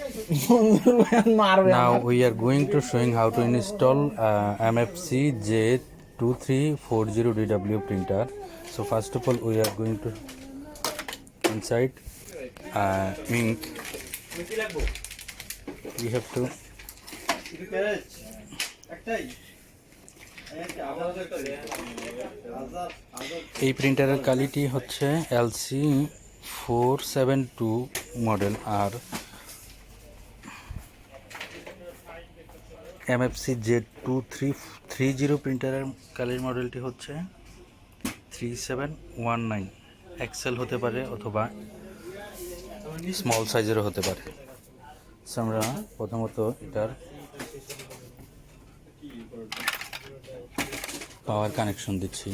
Now we are going to showing how to install mfc-j2340dw printer. So first of all we are going to inside ink. We have to এই প্রিন্টারের quality হচ্ছে LC472 model আর mfc-j2340 প্রিন্টারের colour মডেলটি হচ্ছে 3719 Excel হতে পারে অথবা small সাইজেরও হতে পারে। So আমরা প্রথমত এটার পাওয়ার কানেকশন দিচ্ছি।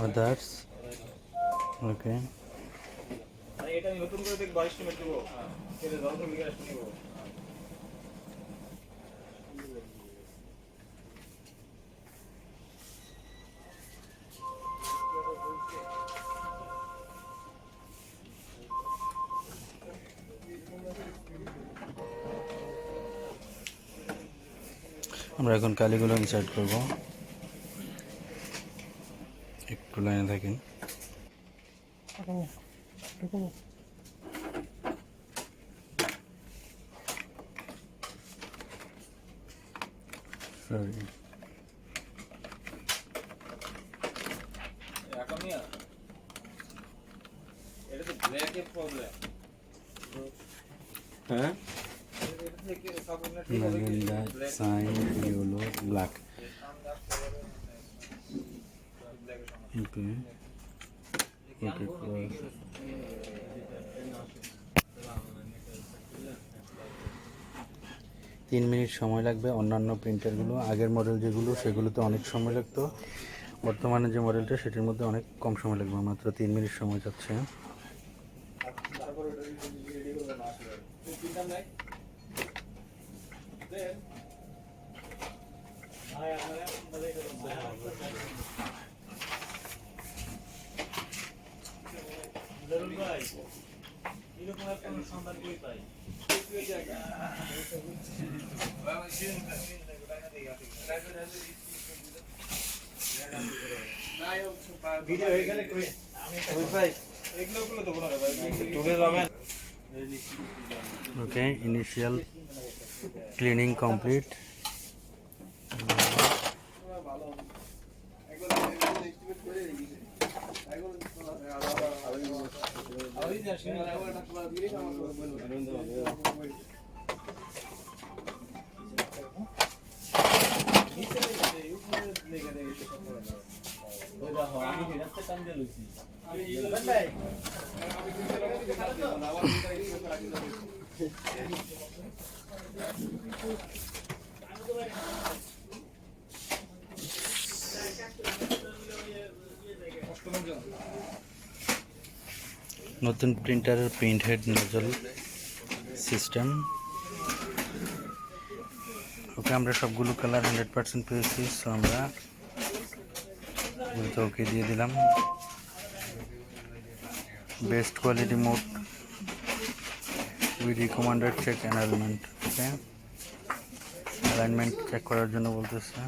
Others, okay. আমরা এখন কালিগুলো ইনসার্ট করব। একটু লাইনে থাকেন। সরি এটা তো ব্ল্যাকের প্রবলেম। হ্যাঁ magenta, cyan, yellow, black. Okay. Okay. 3 minute সময় লাগবে। অন্যান্য প্রিন্টারগুলো আগের মডেল যেগুলো সেগুলোতে অনেক সময় লাগতো, বর্তমানে যে মডেলটা সেটার মধ্যে অনেক কম সময় লাগবে, মাত্র 3 মিনিট সময় যাচ্ছে। Okay, initial cleaning complete. নতুন প্রিন্টারের প্রিন্ট হেড নজল সিস্টেম। ওকে, আমরা সবগুলো কালার 100% পেয়েছি। সো আমরা ওকে দিয়ে দিলাম। Best quality mode we recommended check alignment. Okay, alignment check করার জন্য বলতেছে।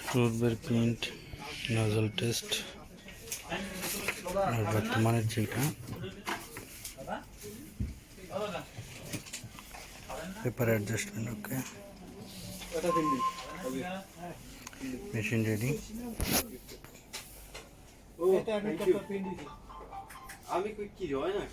ফুটওয়্যার প্রিন্ট নজল টেস্ট আর বর্তমানের যেটা paper adjustment. Okay, machine ready. আমি কি হয় না